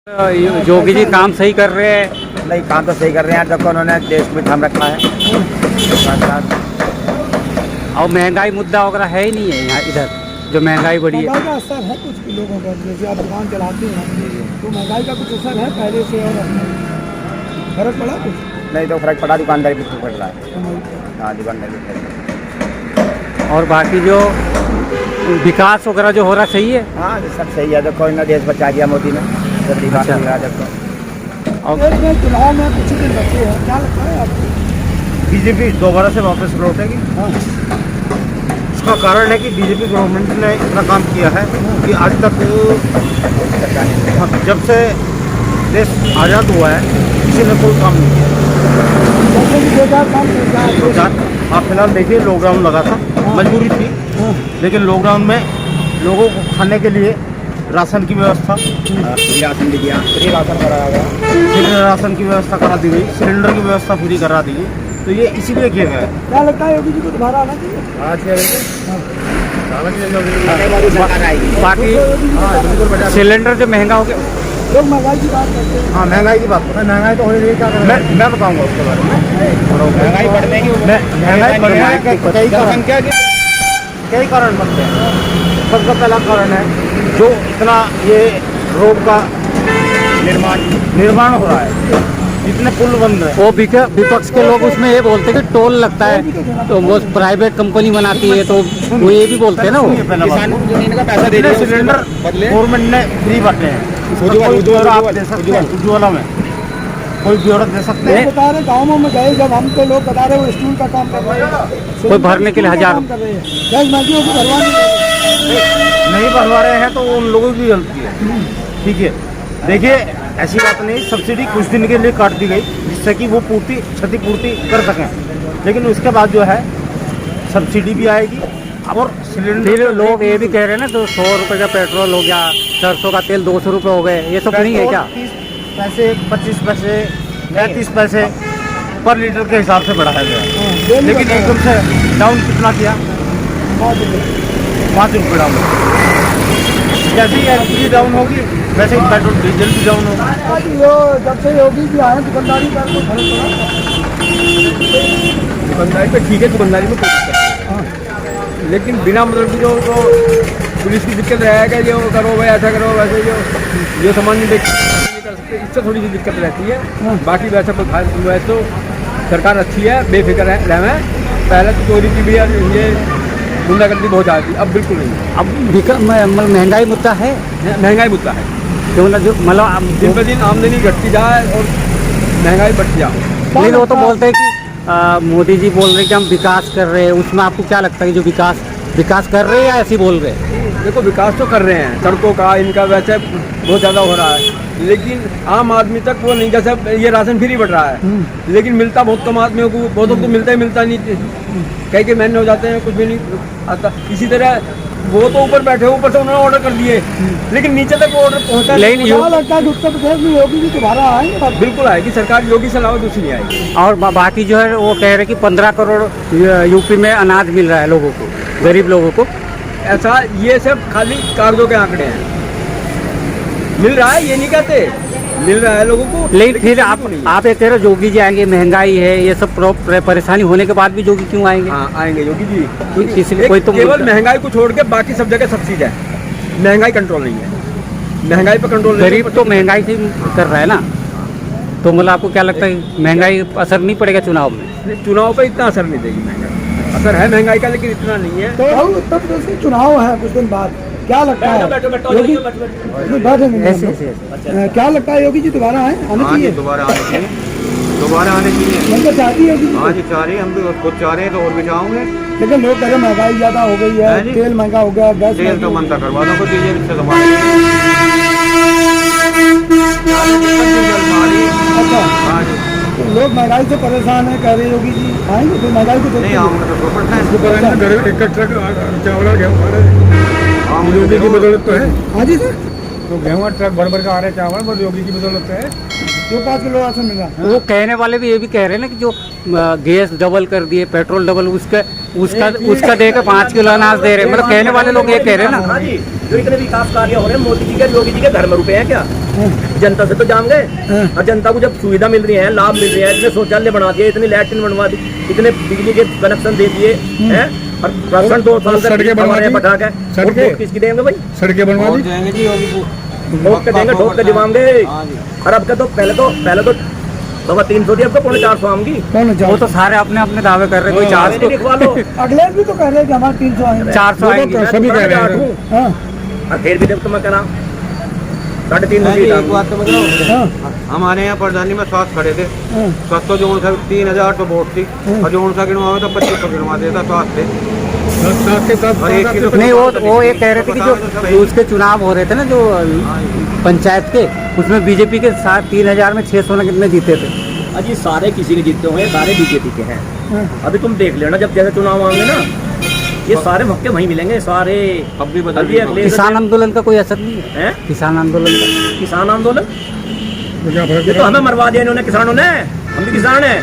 योगी जी काम सही कर रहे हैं? नहीं, काम तो सही कर रहे हैं यार, देखो उन्होंने देश में थाम रखा है। और महंगाई मुद्दा वगैरह है ही नहीं है यहाँ इधर, जो महंगाई बढ़ी है। महंगाई का असर है कुछ लोगों पर, जैसे आप दुकान चलाते हैं तो महंगाई का कुछ असर है पहले से, और फर्क पड़ा कुछ? नहीं तो फर्क पड़ा, दुकानदारी पे पड़ रहा है। हाँ, दुकानदारी पे। और बाकी जो विकास वगैरह जो हो रहा सही है? हाँ, सब सही है, देखो इन्होंने देश बचा दिया मोदी ने। अच्छा। देखो और चुनाव में कुछ दिन बचे हैं, क्या लगता है आपको? बीजेपी दोबारा से वापस लौटेगी। हाँ। इसका कारण है कि बीजेपी गवर्नमेंट ने इतना काम किया है कि आज तक जब से देश आज़ाद हुआ है किसी ने कोई काम नहीं किया। जैसे कि 2000 काम चल रहा है। आप फिलहाल देखिए, लॉकडाउन लगा था, मजबूरी थी, लेकिन लॉकडाउन में लोगों को खाने के लिए राशन की व्यवस्था, राशन दिया, फ्री राशन कराया गया, फ्री राशन की व्यवस्था करा दी गई, सिलेंडर की व्यवस्था पूरी करा दी गई। तो ये इसीलिए किया गया है। क्या लगता है योगी जी को दोबारा आना चाहिए? बाकी सिलेंडर जो महंगा हो गया, लोग महंगाई की बात करते हैं। हाँ, महंगाई की बात करते हैं। महंगाई तो हो रही है, क्या करें? मैं बताऊंगा उसके बारे में। महंगाई बढ़ने की, महंगाई बढ़ने के कई कारण बनते हैं। सबसे पहला कारण है जो इतना ये रोड का निर्माण हो रहा है, जितने पुल बन रहे हैं। वो विपक्ष के लोग उसमें ये बोलते हैं कि टोल लगता है, तो वो प्राइवेट कंपनी बनाती है, तो वो ये भी बोलते हैं ना। वो किसान का पैसा दे रहे हैं, सिलेंडर गवर्नमेंट ने फ्री बांटे हैं। उज्ज्वला में कोई ब्यौरा दे सकते हैं? बता रहे गाँवों में गए जब हम, तो लोग बता रहे वो स्कूल का काम कर रहे हैं, कोई भरने के लिए 1000 कर रहे हैं, गैस महंगी होगी, नहीं भरवा रहे हैं तो उन लोगों की गलती है। ठीक है, देखिए ऐसी बात नहीं, सब्सिडी कुछ दिन के लिए काट दी गई जिससे कि वो क्षतिपूर्ति कर सकें, लेकिन उसके बाद जो है सब्सिडी भी आएगी। और फिर लोग ये भी कह रहे हैं ना, तो 100 रुपये का पेट्रोल हो गया, सरसों का तेल 200 रुपये हो गए, ये सब नहीं है क्या? 30 पैसे, 25 पैसे, 35 पैसे पर लीटर के हिसाब से बढ़ाया गया, लेकिन एकदम से डाउन कितना किया? 5 रुपये डाउन। जैसे ही एलपीजी डाउन होगी वैसे ही पेट्रोल डीजल भी डाउन होगा। जब से योगी जी आए दुकानदारी का कोई फर्क पड़ा? दुकानदारी पे ठीक है, दुकानदारी में कोई दिक्कत नहीं, लेकिन बिना मतलब की जो पुलिस की दिक्कत रहेगा, जो करो भाई ऐसा करो वैसे, जो सामान नहीं कर सकते, इससे थोड़ी सी दिक्कत रहती है। बाकी वैसा कोई खास वैसे तो सरकार अच्छी है, बेफिक्र है रहना। पहले तो चोरी की भी ये गुंडागर्दी बहुत ज़्यादा थी, अब बिल्कुल नहीं। अब महंगाई मुद्दा है, महंगाई मुद्दा है, जो मतलब दिन ब दिन आमदनी घटती जाए और महंगाई बढ़ती जाए। नहीं, वो तो बोलते हैं कि मोदी जी बोल रहे हैं कि हम विकास कर रहे हैं, उसमें आपको क्या लगता है कि जो विकास कर रहे हैं या ऐसे बोल रहे हैं? देखो, विकास तो कर रहे हैं, सड़कों का इनका वैसे बहुत ज़्यादा हो रहा है, लेकिन आम आदमी तक वो नहीं। जैसे ये राशन फ्री बढ़ रहा है, लेकिन मिलता बहुत कम आदमियों को, बहुतों को मिलता ही मिलता नहीं, कई महीने हो जाते हैं, कुछ भी नहीं आता। इसी तरह वो तो ऊपर बैठे, ऊपर से उन्होंने ऑर्डर कर दिए, लेकिन नीचे तक वो ऑर्डर पहुँचा नहीं। लगता है उत्तर प्रदेश में योगी जी दोबारा आएंगे? बिल्कुल आएगी सरकार, योगी से अलावा दूसरी नहीं आएगी। और बाकी जो है वो कह रहे हैं कि 15 करोड़ यूपी में अनाज मिल रहा है लोगों को, गरीब लोगों को। ऐसा ये सब खाली कागजों के आंकड़े हैं, मिल रहा है ये नहीं कहते, मिल रहा है लोगों को। लेकिन फिर आप ये कह रहे हो योगी जी आएंगे, महंगाई है, ये सब परेशानी होने के बाद भी योगी क्यों आएंगे? हाँ, आएंगे योगी जी, इसलिए कोई तो केवल महंगाई को छोड़ के बाकी सब जगह सब्सिडी है, महंगाई कंट्रोल नहीं है। महंगाई पर कंट्रोल, गरीब तो महंगाई से कर रहा है ना, तो मतलब आपको क्या लगता है महंगाई असर नहीं पड़ेगा चुनाव में? चुनाव पर इतना असर नहीं देगी महंगाई, असर है महंगाई का, लेकिन इतना नहीं है। तो उत्तर प्रदेश में चुनाव है कुछ दिन बाद, क्या लगता है योगी क्या लगता है योगी जी दोबारा आए? आने चाहिए? दोबारा आने चाहिए। हम तो चाहती है योगी हाँ जी, चाह रहे हैं, हम भी खुद चाह रहे हैं, तो और भी चाहूँगे। लेकिन लोग कह रहे महंगाई ज़्यादा हो गई है, तेल महंगा हो गया, गैस तेल तो मंदा करवा दो, अच्छा, तो लोग महंगाई से परेशान है, कह रहे योगी जी आएंगे तो महंगाई को नहीं आऊँगा तो प्रॉफिट है। एक ट्रक चावल गेहूँ आ रहे हैं, योगी की बदौलत तो है। हाँ जी सर, तो गेहूँ ट्रक भर भर के आ रहे चावल, बस योगी की बदौलत है। जो 5 किलो राशन मिला। वो कहने वाले भी ये भी कह रहे हैं ना कि जो गैस डबल कर दिए, पेट्रोल डबल, उसका देकर 5 किलो अनाज दे रहे हैं, मतलब कहने वाले लोग ये कह रहे हैं ना। हाँ जी, जो इतने विकास कार्य हो रहे हैं मोदी जी के, योगी जी के धर्म रुपए हैं क्या? जनता से तो जाम गए। और जनता को जब सुविधा मिल रही है, लाभ मिल रही है, इतने शौचालय बना दिए, इतनी लैट्रिन बनवा दी, इतने बिजली के कनेक्शन दे दिए हैं, और राशन 2 साल सड़कें बनवा दी। बता के सड़कें वोट किसकी देंगे भाई? सड़कें बनवा दी। ठोक के देंगे, ठोक के दिवाएंगे। और अब के तो पहले तो 300 थी, अब तो 450 आऊंगी। कौन वो तो सारे अपने अपने दावे कर रहे हैं, कोई 400 लिखवा लो। अगले भी तो कह रहे हैं कि हमारे 300 आएंगे। 400 आएंगे। सभी कह रहे हैं। हाँ और फिर भी देख तो मैं कह रहा 350 सीट आऊंगी। हाँ हमारे यहाँ प्रधानी में 7 खड़े थे, हाँ 700 जो उनसे 3000 तो वोट थी, और जो उनसा गिनवावे तो 2500 गिनवा देता 7 थे। और 1 किलो नहीं, वो ये कह रहे थे कि जो उसके चुनाव हो रहे थे ना, जो पंचायत के, उसमें बीजेपी के साथ 3000 में 600 ने कितने जीते थे। अजी सारे किसी के जीते हुए, सारे बीजेपी के हैं। हाँ। अभी तुम देख लेना, जब जैसे चुनाव आएंगे ना, ये सारे मक्के वहीं मिलेंगे सारे। अब भी किसान आंदोलन का कोई असर नहीं है? है किसान आंदोलन का किसान आंदोलन, तो क्या फर्क ये तो हमें मरवा दिया इन्होंने, किसानों ने। हम भी किसान हैं,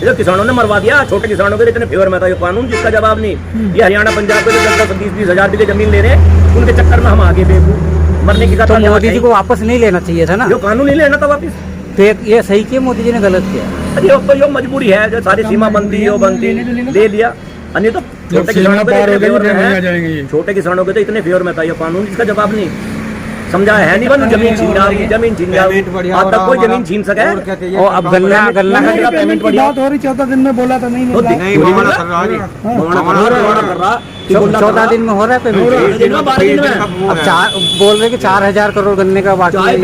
ये तो किसानों ने मरवा दिया। छोटे किसानों के इतने फेवर में था ये कानून, जिसका जवाब नहीं। ये हरियाणा पंजाब के 10-20 हजार बीघे जमीन ले रहे हैं, उनके चक्कर में हम आगे बेवकूफ मरने की तो मोदी जी को वापस नहीं लेना चाहिए था ना? जो कानून नहीं लेना था वापिस। तो ये सही किया मोदी जी ने, गलत किया? अरे अब तो यो मजबूरी है, जो सारी सीमा बंदी यो बंदी ले लिया। अन्य तो छोटे किसानों के इतने फेवर में है, छोटे किसानों के तो इतने फेवर में था ये कानून, जिसका जवाब नहीं समझाया है। नहीं बन जमीन छीन जाओ, जमीन छीन जाओ, आज तक कोई जमीन छीन सके। और अब गन्ना का पेमेंट की बात हो रही, 14 दिन में बोला था नहीं मिल रहा है। नहीं हमारा कर रहा है, कर रहा 14 दिन में हो रहा है पेमेंट। अब 4 बोल रहे कि 4000 करोड़ गन्ने का बाकी है।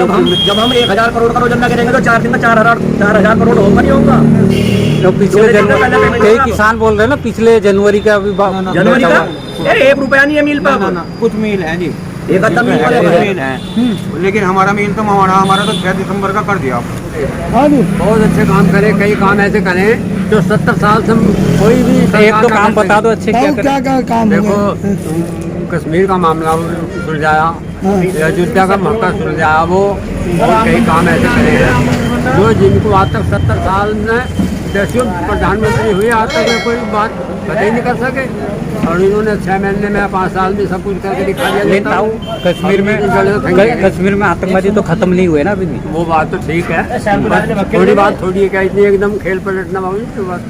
जब हम 1000 करोड़ का रोजाना करेंगे तो 4 दिन में 4000 करोड़ होगा नहीं होगा? तो पिछले जनवरी कई किसान बोल रहे हैं ना, पिछले जनवरी का अभी जनवरी का 1 रुपया नहीं है मील पर। कुछ मील है जी, 1 आधा मील मील है, लेकिन हमारा मील तो हमारा तो 6 दिसंबर का कर दिया। हाँ जी बहुत अच्छे काम करे, कई काम ऐसे करें जो 70 साल से कोई भी एक दो काम बता दो अच्छे क्या और क्या क्या काम हो देखो, गए? कश्मीर का मामला सुलझाया, अयोध्या का मक्का सुलझाया, वो और कई काम ऐसे करे हैं जो जिनको आज तक 70 साल में जैसे प्रधानमंत्री हुए आज तक कोई बात पता ही नहीं कर सके, और इन्होंने 6 महीने में 5 साल में सब कुछ करके दिखा दिया। लेता हूँ कश्मीर में आतंकवादी तो खत्म नहीं हुए ना अभी भी। वो बात तो ठीक है, थोड़ी बात थोड़ी है क्या, इतनी एकदम खेल पलटना बाबू बात